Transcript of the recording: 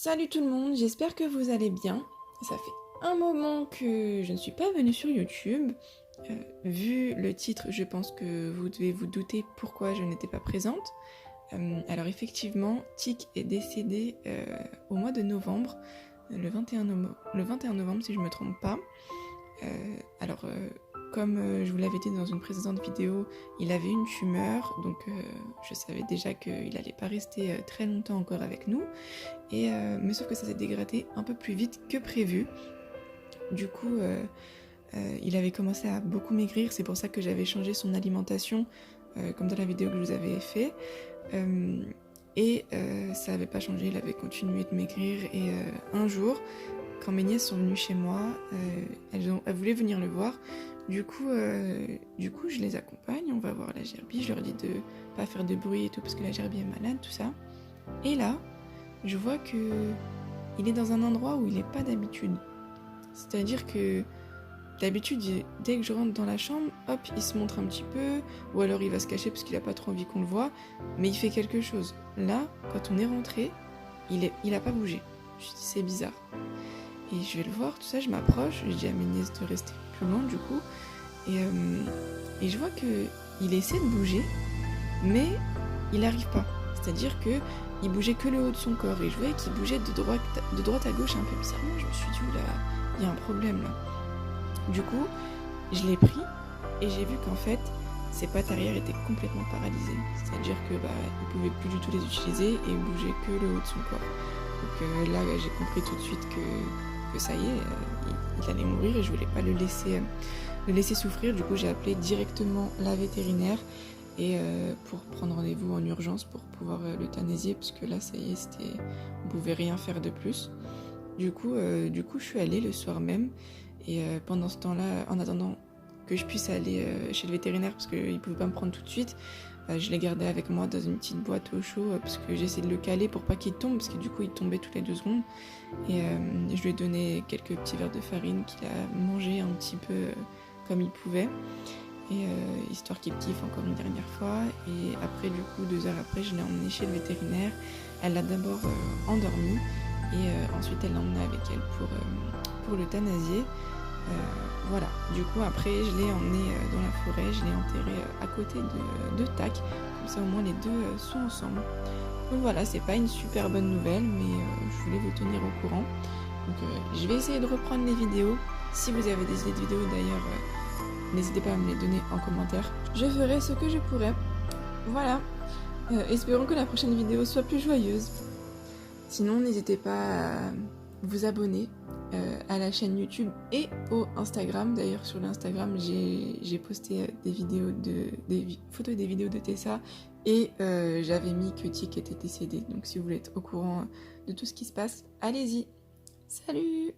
Salut tout le monde, j'espère que vous allez bien. Ça fait un moment que je ne suis pas venue sur YouTube. Vu le titre, je pense que vous devez vous douter pourquoi je n'étais pas présente. Alors effectivement, Tic est décédé au mois de novembre, le 21 novembre si je ne me trompe pas. Comme je vous l'avais dit dans une précédente vidéo, il avait une tumeur, donc je savais déjà qu'il n'allait pas rester très longtemps encore avec nous. Mais sauf que ça s'est dégradé un peu plus vite que prévu. Du coup, il avait commencé à beaucoup maigrir, c'est pour ça que j'avais changé son alimentation, comme dans la vidéo que je vous avais fait. Ça n'avait pas changé, il avait continué de maigrir. Et un jour, quand mes nièces sont venues chez moi, elles voulaient venir le voir. Du coup, je les accompagne, on va voir la gerbille. Je leur dis de pas faire de bruit et tout, parce que la gerbille est malade, tout ça. Et là, je vois que il est dans un endroit où il n'est pas d'habitude. C'est-à-dire que d'habitude, dès que je rentre dans la chambre, hop, il se montre un petit peu, ou alors il va se cacher parce qu'il a pas trop envie qu'on le voit, mais il fait quelque chose. Là, quand on est rentré, il a pas bougé. Je me dis c'est bizarre. Et je vais le voir, tout ça, je m'approche, je dis à mes nièces de rester plus loin du coup, et je vois que il essaie de bouger, mais il n'arrive pas. C'est-à-dire que il bougeait que le haut de son corps, et je voyais qu'il bougeait de droite à gauche un peu bizarrement. Je me suis dit, oula, il y a un problème là. Du coup, je l'ai pris, et j'ai vu qu'en fait, ses pattes arrière étaient complètement paralysées. C'est-à-dire que il pouvait plus du tout les utiliser, et il bougeait que le haut de son corps. Donc là, j'ai compris tout de suite que ça y est, il allait mourir, et je voulais pas le laisser souffrir. Du coup, j'ai appelé directement la vétérinaire, et pour prendre rendez-vous en urgence pour pouvoir l'euthanasier, parce que là ça y est, on pouvait rien faire de plus. Du coup, je suis allée le soir même, et pendant ce temps-là, en attendant que je puisse aller chez le vétérinaire, parce qu'il pouvait pas me prendre tout de suite, je l'ai gardé avec moi dans une petite boîte au chaud, parce que j'essaie de le caler pour pas qu'il tombe, parce que du coup il tombait toutes les 2 secondes, et je lui ai donné quelques petits verres de farine qu'il a mangé un petit peu comme il pouvait, et histoire qu'il kiffe encore une dernière fois. Et après, du coup, 2 heures après, je l'ai emmené chez le vétérinaire. Elle l'a d'abord endormi, et ensuite elle l'a emmené avec elle pour l'euthanasier. Voilà, du coup après je l'ai emmené dans la forêt, je l'ai enterré à côté de Tac, comme ça au moins les deux sont ensemble. Donc voilà, c'est pas une super bonne nouvelle, mais je voulais vous tenir au courant. Donc je vais essayer de reprendre les vidéos. Si vous avez des idées de vidéos d'ailleurs, n'hésitez pas à me les donner en commentaire. Je ferai ce que je pourrai. Voilà. Espérons que la prochaine vidéo soit plus joyeuse. Sinon, n'hésitez pas à vous abonner à la chaîne YouTube et au Instagram. D'ailleurs, sur l'Instagram, j'ai posté des photos et des vidéos de Tessa. Et j'avais mis que Tic était décédé. Donc si vous voulez être au courant de tout ce qui se passe, allez-y. Salut!